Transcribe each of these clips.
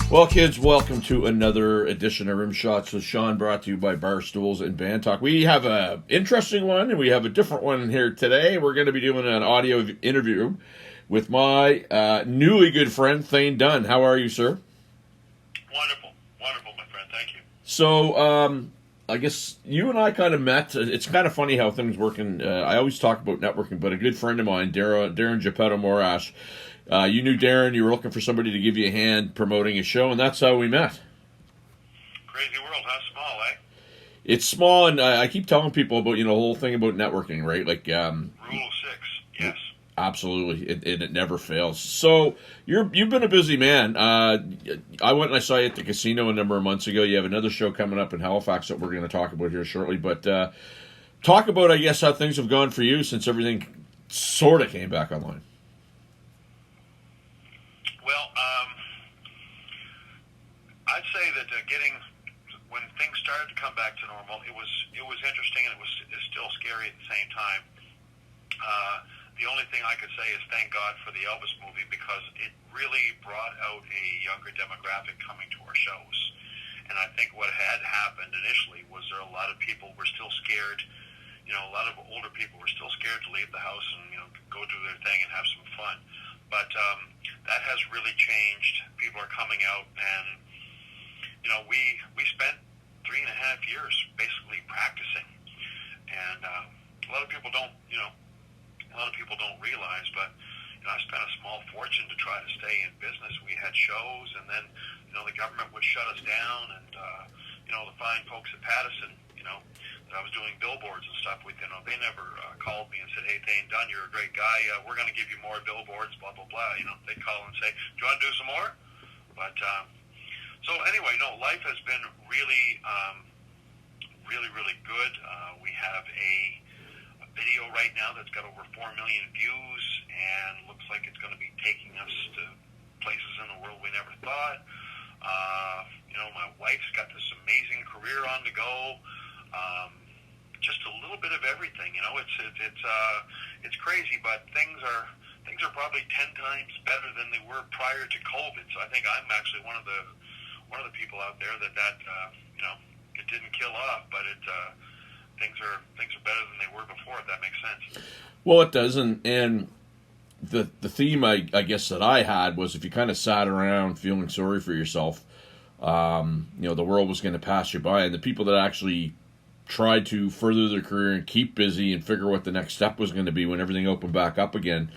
Well, kids, welcome to another edition of Rimshots with Sean, brought to you by Barstools and Bandtalk. We have an interesting one, and we have a different one here today. We're going to be doing an audio interview with my newly good friend, Thane Dunn. How are you, sir? Wonderful, my friend. Thank you. So, I guess you and I kind of met. It's kind of funny how things work. And I always talk about networking, but a good friend of mine, Darren Geppetto Morash, you knew Darren. You were looking for somebody to give you a hand promoting a show, and that's how we met. Crazy world, how small, eh? It's small, and I keep telling people about the whole thing about networking, right? Like Rule of 6, yes. Absolutely, it never fails. So you've been a busy man. I went and I saw you at the casino a number of months ago. You have another show coming up in Halifax that we're going to talk about here shortly. But talk about, I guess, how things have gone for you since everything sort of came back online. Well, I'd say that when things started to come back to normal, it was interesting, and it's still scary at the same time. The only thing I could say is thank God for the Elvis movie, because it really brought out a younger demographic coming to our shows. And I think what had happened initially was a lot of people were still scared. A lot of older people were still scared to leave the house and go do their thing and have some fun. But that has really changed. People are coming out, and we spent 3.5 years basically practicing, and a lot of people don't realize, but I spent a small fortune to try to stay in business. We had shows, and then the government would shut us down, and the fine folks at Pattison, that I was doing billboards and stuff with, they never called me and said, "Hey, Thane Dunn, you're a great guy. We're going to give you more billboards, blah blah blah." They'd call and say, "Do you want to do some more?" But so anyway, no, life has been really, really good. We have a video right now that's got over 4 million views, and looks like it's going to be taking us to places in the world we never thought. My wife's got this amazing career on the go. Just a little bit of everything. It's crazy, but things are probably 10 times better than they were prior to COVID. So I think I'm actually one of the people out there that it didn't kill off, but things are better than they were before, if that makes sense. Well, it does, and the theme I guess that I had was, if you kind of sat around feeling sorry for yourself, the world was going to pass you by, and the people that actually tried to further their career and keep busy and figure what the next step was going to be when everything opened back up again,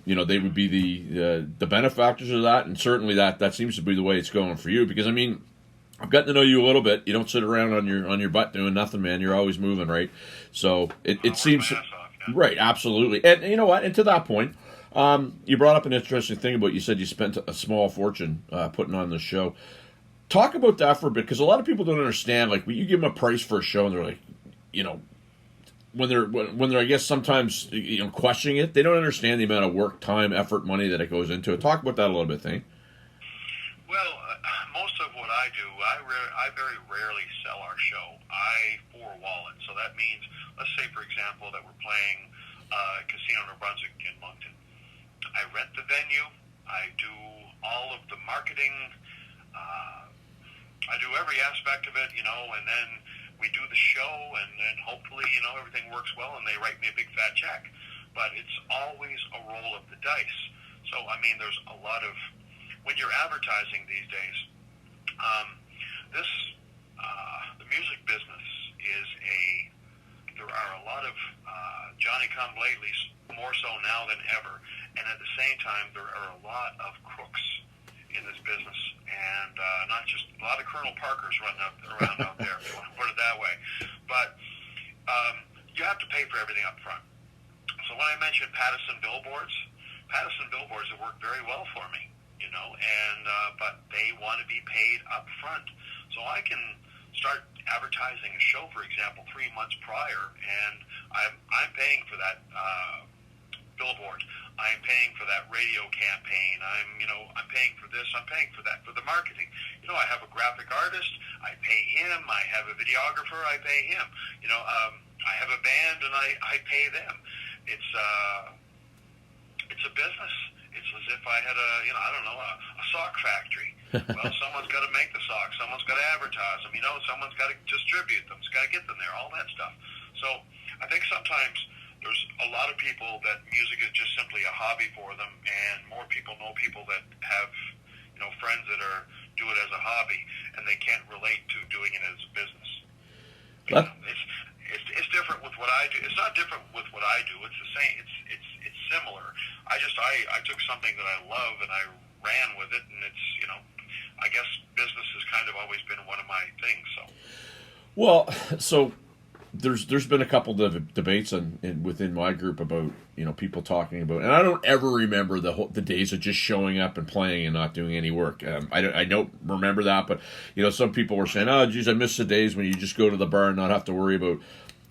they would be the benefactors of that, and certainly that seems to be the way it's going for you, because I've gotten to know you a little bit. You don't sit around on your butt doing nothing, man. You're always moving, right? So it seems my ass off, yeah. Right, absolutely. And you know what? And to that point, you brought up an interesting thing about, you said you spent a small fortune putting on this show. Talk about that for a bit, because a lot of people don't understand. Like, when you give them a price for a show, and they're like, when they're I guess sometimes questioning it, they don't understand the amount of work, time, effort, money that it goes into it. Talk about that a little bit, Thane. Well, most of what I do, I very rarely sell our show. I four-wall it. So that means, let's say, for example, that we're playing Casino New Brunswick in Moncton. I rent the venue. I do all of the marketing. I do every aspect of it, and then we do the show, and then hopefully, everything works well, and they write me a big fat check. But it's always a roll of the dice. So, there's a lot of, when you're advertising these days, the music business there are a lot of Johnny-come-latelys, more so now than ever, and at the same time, there are a lot of crooks in this business, and not just a lot of Colonel Parkers running around out there, if you want to put it that way. But you have to pay for everything up front. So when I mentioned Pattison billboards have worked very well for me, but they want to be paid up front. So I can start advertising a show, for example, 3 months prior, and I'm paying for that billboard. I'm paying for that radio campaign. I'm paying for this. I'm paying for that, for the marketing. I have a graphic artist. I pay him. I have a videographer. I pay him. I have a band, and I pay them. It's a business. It's as if I had a sock factory. Well, someone's got to make the socks. Someone's got to advertise them. Someone's got to distribute them. It's got to get them there. All that stuff. So I think sometimes there's a lot of people that music is just simply a hobby for them, and more people know people that have friends that do it as a hobby, and they can't relate to doing it as a business. It's different with what I do. It's not different with what I do. It's the same. It's similar. I took something that I love and I ran with it, and it's I guess business has kind of always been one of my things. So. Well, so there's been a couple of debates within my group about people talking about, and I don't ever remember the days of just showing up and playing and not doing any work. I don't remember that, but some people were saying, "Oh, geez, I miss the days when you just go to the bar and not have to worry about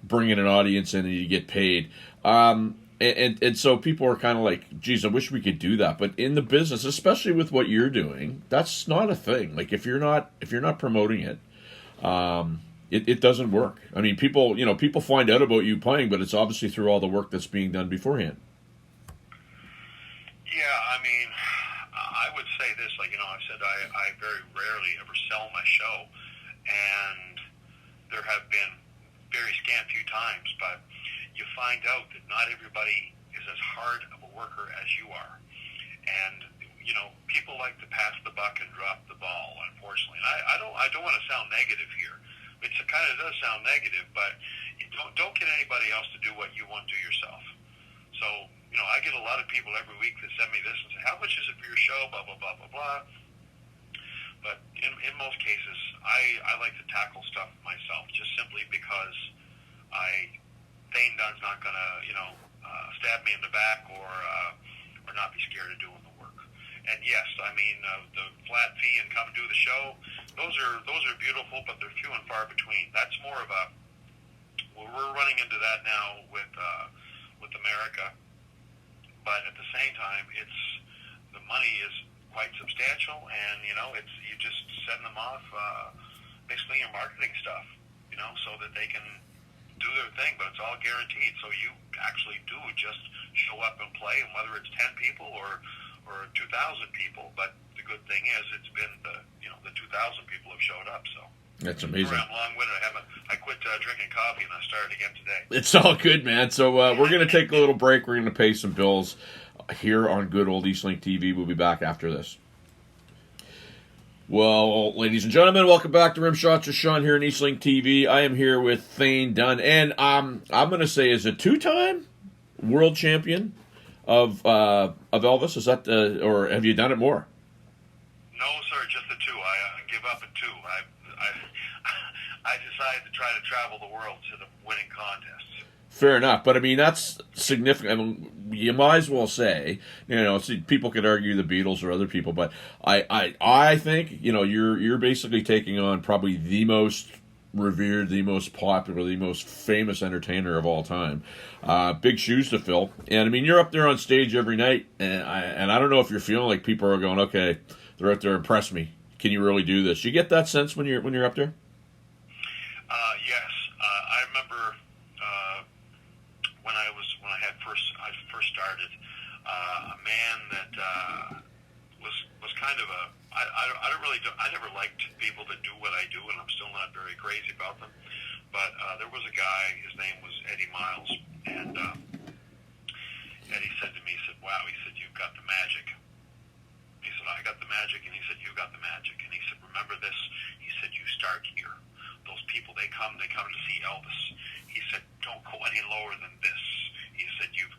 bringing an audience in and you get paid." And so people are kind of like, "Geez, I wish we could do that." But in the business, especially with what you're doing, that's not a thing. Like if you're not promoting it. It doesn't work. I mean, people find out about you playing, but it's obviously through all the work that's being done beforehand. Yeah, I mean, I would say this, I said I very rarely ever sell my show, and there have been very scant few times, but you find out that not everybody is as hard of a worker as you are. And, people like to pass the buck and drop the ball, unfortunately. And I don't want to sound negative here. It kind of does sound negative, but you don't get anybody else to do what you want to do yourself. So, I get a lot of people every week that send me this and say, "How much is it for your show?" Blah, blah, blah, blah, blah. But in most cases, I like to tackle stuff myself, just simply because Thane Dunn's not going to, stab me in the back or not be scared of doing the work. And yes, I mean, the flat fee and come do the show, those are beautiful, but they're few and far between. That's more of we're running into that now with America, but at the same time, the money is quite substantial, and you just send them off basically your marketing stuff, so that they can do their thing, but it's all guaranteed. So you actually do just show up and play, and whether it's 10 people or 2,000 people, but the good thing is it's been the 2,000 people have showed up. So that's amazing. I'm long-winded. I quit drinking coffee and I started again today. It's all good, man. So we're going to take a little break. We're going to pay some bills here on good old Eastlink TV. We'll be back after this. Well, ladies and gentlemen, welcome back to Rimshots with Sean here on Eastlink TV. I am here with Thane Dunn, and I'm going to say, is a two-time world champion of Elvis? Is that or have you done it more? No, sir, just the two. I give up at two. I decided to try to travel the world to the winning contests. Fair enough, but I mean that's significant. I mean, you might as well say, people could argue the Beatles or other people, but I think you're basically taking on probably the most revered, the most popular, the most famous entertainer of all time. Big shoes to fill, and I mean you're up there on stage every night, and I don't know if you're feeling like people are going, okay, they're out there, impress me. Can you really do this? You get that sense when you're up there? Yes, I remember when I first started, a man that was kind of I never liked people that do what I do, and I'm still not very crazy about them. But there was a guy, his name was Eddie Miles, and Eddie said to me, he said, "Wow," he said, "you've got the magic." He said, "I got the magic," and he said, "You got the magic." And he said, "Remember this," he said, "you start here. Those people, they come to see Elvis." He said, "Don't go any lower than this." He said, you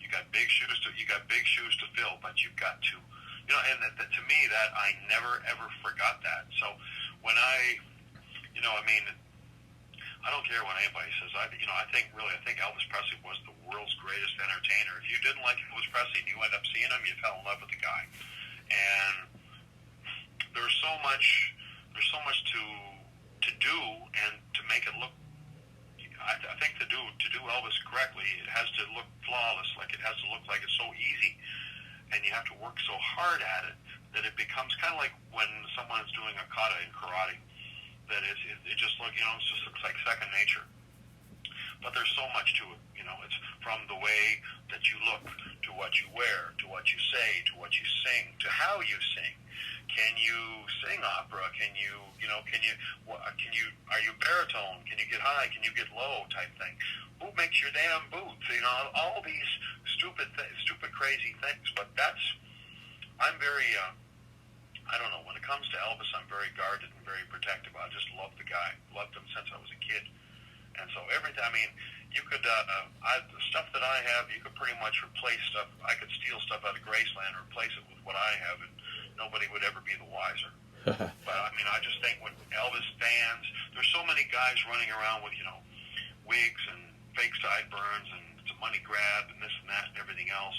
got big shoes to fill, but you've got to, and to me, that I never ever forgot that. So when I don't care what anybody says. I think Elvis Presley was the world's greatest entertainer. If you didn't like Elvis Presley and you end up seeing him, you fell in love with the guy. And there's so much to do and to make it look. I think to do Elvis correctly, it has to look flawless. Like it has to look like it's so easy, and you have to work so hard at it that it becomes kind of like when someone's doing a kata in karate. That it just it just looks like second nature. But there's so much to it. It's from the way that you look to what you wear, to what you say, to what you sing, to how you sing. Can you sing opera? Can you are you baritone? Can you get high? Can you get low? Type thing. Who makes your damn boots? You know, all these stupid, crazy things. But I'm very, I don't know. When it comes to Elvis, I'm very guarded and very protective. I just love the guy. Loved him since I was a kid. And so everything, I mean, you could, the stuff that I have, you could pretty much replace stuff. I could steal stuff out of Graceland and replace it with what I have, and nobody would ever be the wiser. But, I mean, I just think when Elvis fans, there's so many guys running around with, wigs and fake sideburns, and it's a money grab and this and that and everything else.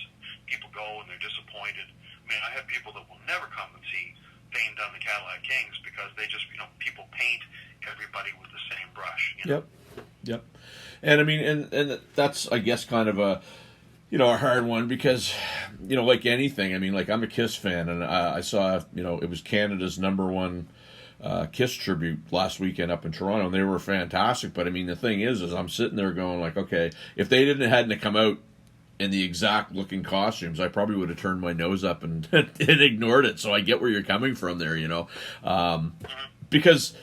People go and they're disappointed. I mean, I have people that will never come and see Thane Dunn, the Cadillac Kings, because they just, people paint everybody with the same brush. Yep. And I mean, and that's, I guess, kind of a hard one because, like anything, I mean, like I'm a Kiss fan, and I saw, it was Canada's #1 Kiss tribute last weekend up in Toronto, and they were fantastic. But I mean, the thing is I'm sitting there going like, okay, if they hadn't come out in the exact looking costumes, I probably would have turned my nose up and ignored it. So I get where you're coming from there, because.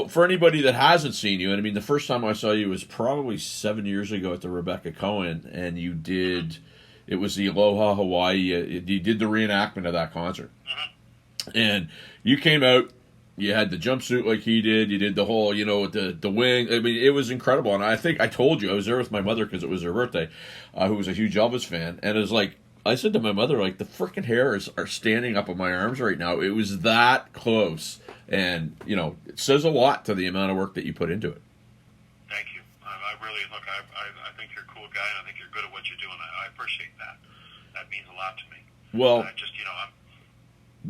For anybody that hasn't seen you, and I mean, the first time I saw you was probably 7 years ago at the Rebecca Cohen, and you did, it was the Aloha Hawaii, you did the reenactment of that concert. And you came out, you had the jumpsuit like he did, you did the whole, with the wing. I mean, it was incredible. And I think I told you, I was there with my mother because it was her birthday, who was a huge Elvis fan, and it was like, I said to my mother, like, the freaking hairs are standing up on my arms right now. It was that close. And, it says a lot to the amount of work that you put into it. Thank you. I really, look, I think you're a cool guy, and I think you're good at what you do, and I appreciate that. That means a lot to me. Well, I just,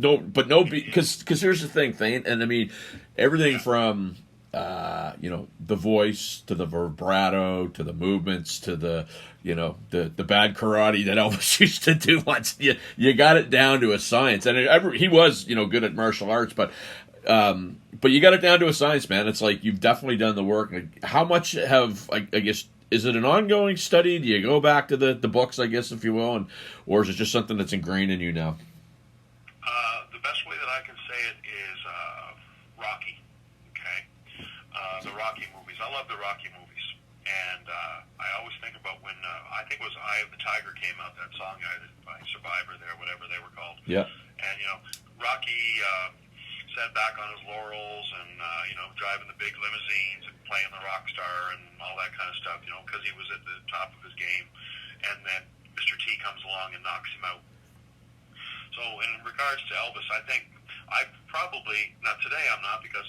I'm... because here's the thing, Thane, and I mean, everything from, the voice to the vibrato to the movements to the, the bad karate that Elvis used to do once, you got it down to a science. And he was, good at martial arts, but you got it down to a science, man. It's like you've definitely done the work. How much have, I guess, is it an ongoing study? Do you go back to the books, I guess, if you will, or is it just something that's ingrained in you now? The best way that I can say it is Rocky. Okay, the Rocky movies. I love the Rocky movies, and I always think about when I think it was "Eye of the Tiger" came out. That song by Survivor, there, whatever they were called. Yeah. And Rocky sat back on his laurels and driving the big limousines and playing the rock star and all that kind of stuff. Because he was at the top of his game, and then Mr. T comes along and knocks him out. So in regards to Elvis, I think I probably, not today I'm not because,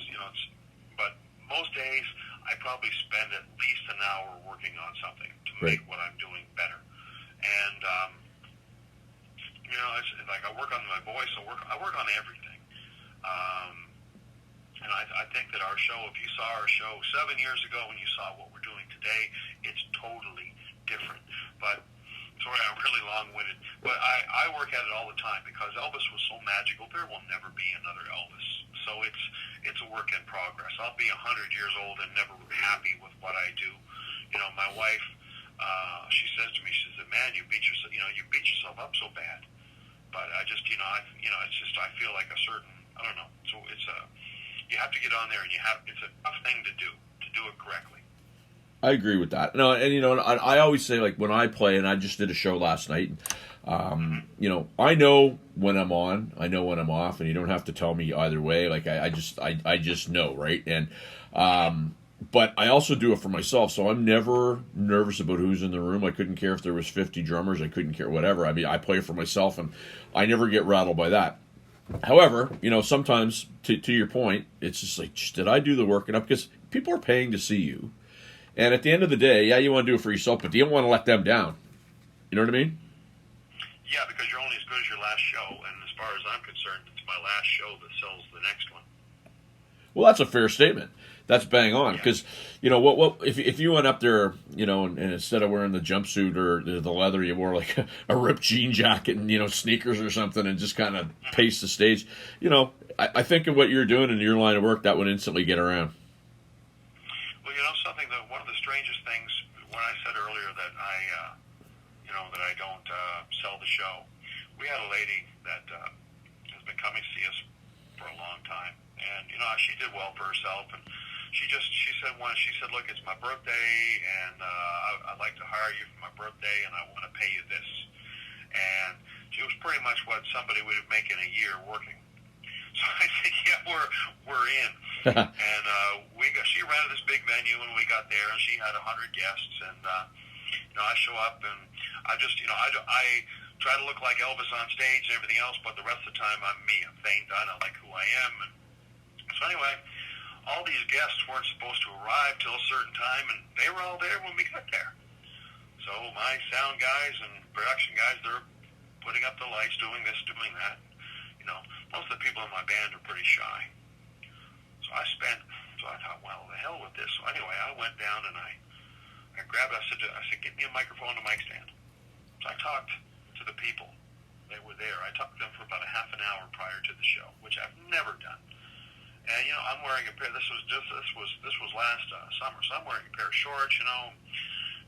but most days I probably spend at least an hour working on something to make what I'm doing better. And, it's like I work on my voice, I work on everything. And I think that our show, if you saw our show 7 years ago and you saw what we're doing today, it's totally different. But sorry, I'm really long-winded, but I work at it all the time because Elvis was so magical. There will never be another Elvis. So it's a work in progress. I'll be 100 years old and never happy with what I do. My wife, she says to me, she says, "Man, you beat yourself up so bad." But I just, it's just I feel like a certain, I don't know. So you have to get on there and it's a tough thing to do it correctly. I agree with that. No, and I always say, like, when I play, and I just did a show last night, I know when I'm on, I know when I'm off, and you don't have to tell me either way. Like, I just know, right? And but I also do it for myself, so I'm never nervous about who's in the room. I couldn't care if there was 50 drummers. I couldn't care, whatever. I mean, I play for myself, and I never get rattled by that. However, sometimes, to your point, it's just like, did I do the work enough? Because people are paying to see you. And at the end of the day, yeah, you want to do it for yourself, but you don't want to let them down. You know what I mean? Yeah, because you're only as good as your last show, and as far as I'm concerned, it's my last show that sells the next one. Well, that's a fair statement. That's bang on, because what if you went up there, and instead of wearing the jumpsuit or the leather, you wore like a ripped jean jacket and sneakers or something, and just kind of pace the stage. I think of what you're doing in your line of work, that would instantly get around. Well, something that one of the strangest things when I said earlier that I don't sell the show, we had a lady that has been coming to see us for a long time. she did well for herself, and she said, look, it's my birthday, and I'd like to hire you for my birthday, and I want to pay you this. And it was pretty much what somebody would make in a year working. So I said, yeah, we're in. And she rented this big venue, and we got there, and she had 100 guests, and I show up, and I just, I try to look like Elvis on stage and everything else, but the rest of the time I'm me. I'm Thane Dunn. I like who I am. And so anyway, all these guests weren't supposed to arrive till a certain time, and they were all there when we got there. So my sound guys and production guys, they're putting up the lights, doing this, doing that. Most of the people in my band are pretty shy. So I thought, well, the hell with this. So anyway, I went down and I grabbed, I said, get me a microphone and a mic stand. So I talked to the people that were there. I talked to them for about a half an hour prior to the show, which I've never done. And I'm wearing a pair. This was last summer. So I'm wearing a pair of shorts,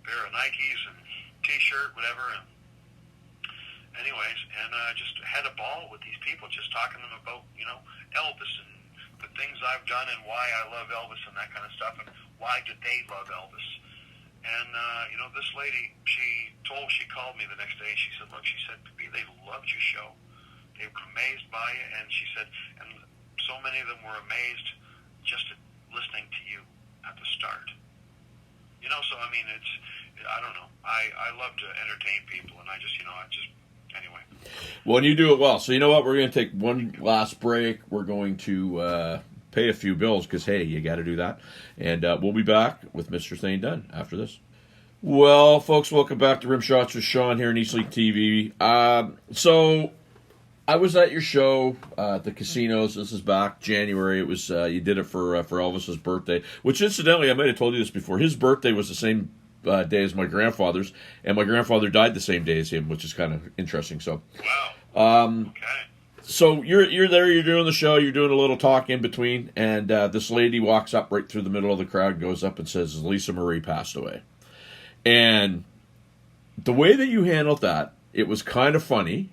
pair of Nikes and t-shirt, whatever. And anyways, and just had a ball with these people, just talking to them about Elvis and the things I've done and why I love Elvis and that kind of stuff, and why did they love Elvis. And, this lady, she called me the next day, and she said, look, they loved your show. They were amazed by it, and she said, and so many of them were amazed just listening to you at the start. So, I mean, I don't know. I love to entertain people, and anyway. Well, and you do it well. So, you know what? We're going to take one last break. We're going to pay a few bills, because, hey, you got to do that. And we'll be back with Mr. Thane Dunn after this. Well, folks, welcome back to Rimshots with Sean here on East League TV. So I was at your show at the casinos. This is back January. It was you did it for Elvis's birthday, which incidentally, I might have told you this before. His birthday was the same day as my grandfather's, and my grandfather died the same day as him, which is kind of interesting. So, wow. Okay. So you're there, you're doing the show, you're doing a little talk in between, and this lady walks up right through the middle of the crowd, goes up and says, Lisa Marie passed away. And the way that you handled that, it was kind of funny.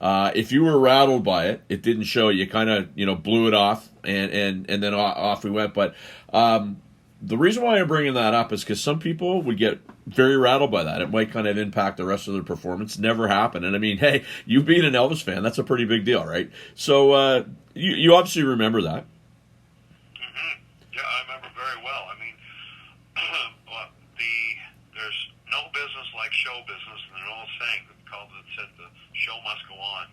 If you were rattled by it, it didn't show. You kind of, blew it off, and then off we went. But the reason why I'm bringing that up is because some people would get very rattled by that. It might kind of impact the rest of their performance. Never happened. And I mean, hey, you being an Elvis fan, that's a pretty big deal, right? So you obviously remember that. Mm-hmm. Yeah, I remember very well. I mean, there's no business like show business, and an old saying that said the show must go on.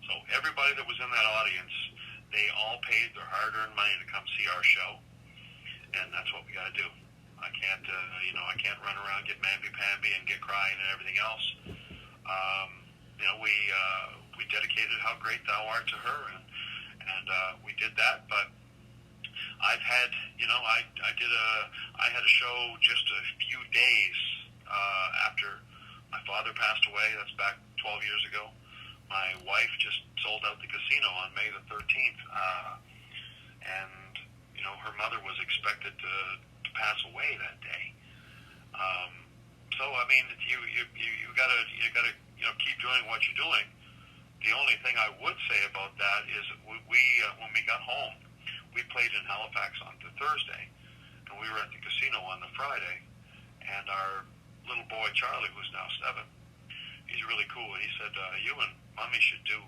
So everybody that was in that audience, they all paid their hard-earned money to come see our show, and that's what we got to do. I can't run around, get mamby-pamby, and get crying and everything else. We dedicated How Great Thou Art to her, and we did that. But I've had, I had a show just a few days after my father passed away. That's back 12 years ago. My wife just sold out the casino on May the 13th, and her mother was expected to pass away that day. So I mean, you gotta keep doing what you're doing. The only thing I would say about that is we when we got home, we played in Halifax on the Thursday, and we were at the casino on the Friday, and our little boy Charlie, who's now 7, he's really cool, and he said, you and Mommy should do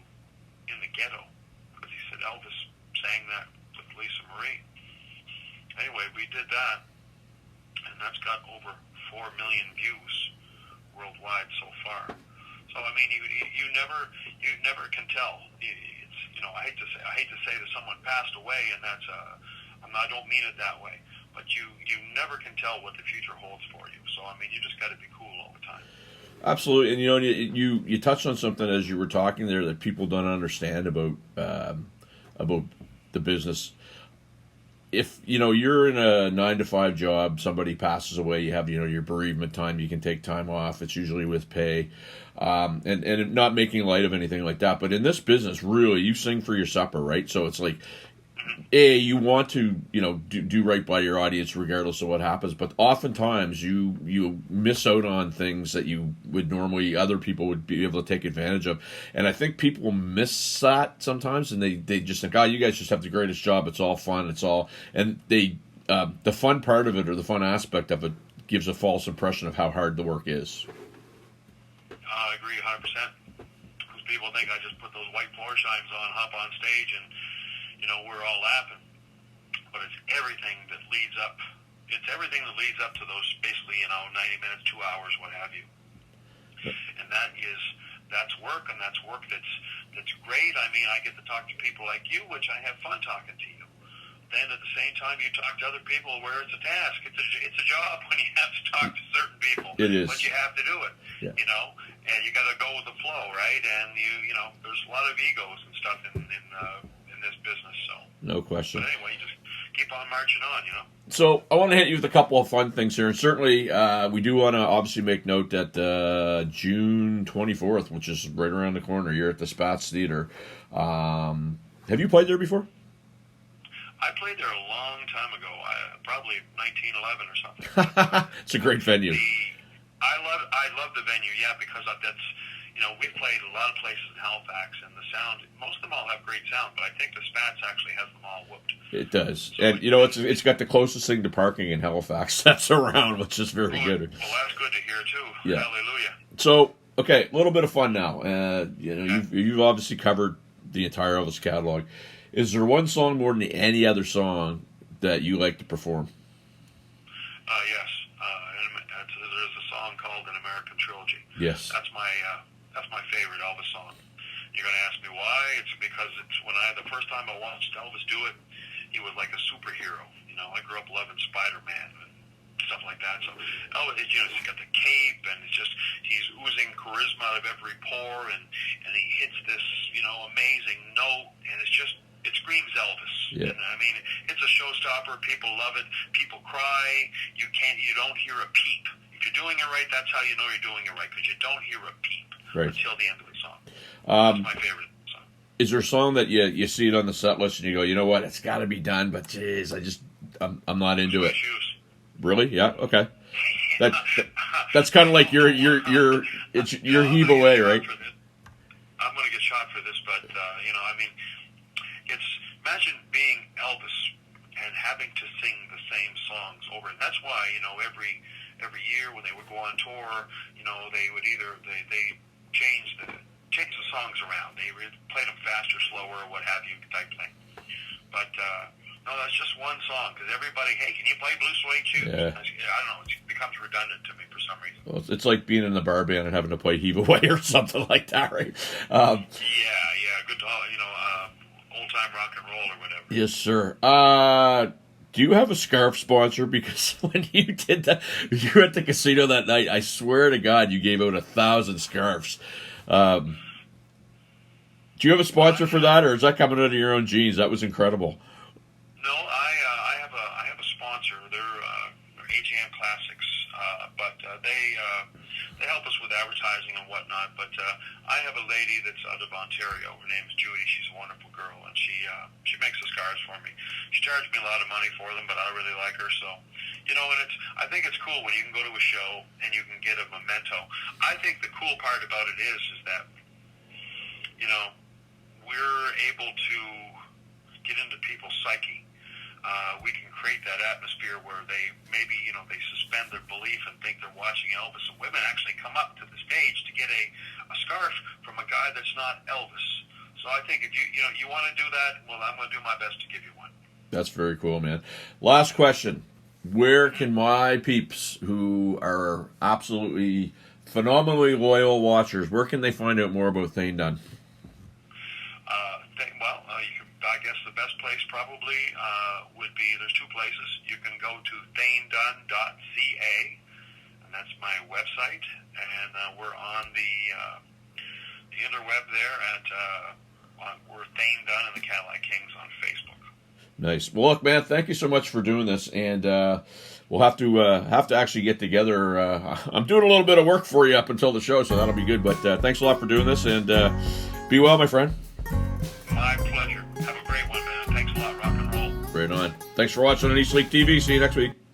In the Ghetto, because he said Elvis sang that with Lisa Marie. Anyway, we did that, and that's got over 4 million views worldwide so far. So I mean, you never can tell. It's, I hate to say that someone passed away, and that's I don't mean it that way, but you never can tell what the future holds for you. So I mean, you just got to be cool all the time. Absolutely, and you touched on something as you were talking there that people don't understand about the business. If you're in a 9-to-5 job, somebody passes away, you have your bereavement time, you can take time off. It's usually with pay, and not making light of anything like that. But in this business, really, you sing for your supper, right? So it's like you want to, do right by your audience regardless of what happens, but oftentimes you miss out on things that you would normally, other people would be able to take advantage of. And I think people miss that sometimes, and they just think, oh, you guys just have the greatest job. It's all fun. And the fun part of it, or the fun aspect of it, gives a false impression of how hard the work is. I agree 100%. Because people think I just put those white floor shines on, hop on stage, and we're all laughing. But it's everything that leads up. It's everything that leads up to those basically 90 minutes, 2 hours, what have you. And that's work, and that's work that's great. I mean, I get to talk to people like you, which I have fun talking to you. Then at the same time, you talk to other people where it's a task. It's a job when you have to talk to certain people. It is. But you have to do it, and you got to go with the flow, right? And there's a lot of egos and stuff in this business. So no question. But anyway, you just keep on marching on, So I want to hit you with a couple of fun things here, and certainly we do want to obviously make note that June 24th, which is right around the corner, you're at the Spats Theater. Have you played there before? I played there a long time ago, probably 1911 or something. It's a great venue. I love the venue, because that's we've played a lot of places in Halifax, and the sound, most of them all have great sound, but I think the Spats actually has them all whooped. It does, so and it's got the closest thing to parking in Halifax that's around, which is very good. Well, that's good to hear too. Yeah. Hallelujah. So, okay, a little bit of fun now. You've obviously covered the entire Elvis catalog. Is there one song more than any other song that you like to perform? Yes. There's a song called An American Trilogy. Yes. That's my favorite Elvis song. You're going to ask me why? It's because it's the first time I watched Elvis do it, he was like a superhero. I grew up loving Spider-Man and stuff like that. So Elvis, he's got the cape, and he's oozing charisma out of every pore, and he hits this, amazing note, and it screams Elvis. Yeah. And I mean, it's a showstopper. People love it. People cry. You don't hear a peep. If you're doing it right, that's how you know you're doing it right, because you don't hear a peep until the end of the song. That's my favorite song. Is there a song that you see it on the set list and you go, you know what, it's got to be done, but geez, I'm not into it. Shoes. Really? Yeah. Okay. That's kind of like your heave away, right? I'm going to get shot for this, but imagine being Elvis and having to sing the same songs over, and that's why every year when they would go on tour, they would they change the songs around. They played them faster, slower, or what have you, type thing. But no, that's just one song, because everybody, hey, can you play Blue Suede Shoes? Yeah. I don't know, it becomes redundant to me for some reason. Well, it's like being in the bar band and having to play Heave Away or something like that, right? Good, old-time rock and roll or whatever. Yes, sir. Do you have a scarf sponsor? Because when you did that, you were at the casino that night, I swear to God, you gave out 1,000 scarves. Do you have a sponsor for that, or is that coming out of your own jeans? That was incredible. No, I have a sponsor. They're AGM Classics, but they help us with advertising and whatnot. But I have a lady that's out of Ontario. Her name's Judy. She's a wonderful girl, and she makes the scarves for me. She charged me a lot of money for them, but I really like her. So, and I think it's cool when you can go to a show and you can get a memento. I think the cool part about it is that we're able to get into people's psyche. We can create that atmosphere where they maybe, they suspend their belief and think they're watching Elvis. And women actually come up to the stage to get a scarf from a guy that's not Elvis. So I think if you want to do that, well, I'm going to do my best to give you one. That's very cool, man. Last question. Where can my peeps, who are absolutely phenomenally loyal watchers, where can they find out more about Thane Dunn? I guess the best place probably would be, there's two places. You can go to thanedunn.ca, and that's my website, and we're on the interweb there we're Thane Dunn and the Cadillac Kings on Facebook. Nice. Well, look, man, thank you so much for doing this, and we'll have to actually get together. I'm doing a little bit of work for you up until the show, so that'll be good. But thanks a lot for doing this, and be well, my friend. My pleasure. Have a great one, man. Thanks a lot, Rock. Right on. Thanks for watching on East Lake TV. See you next week.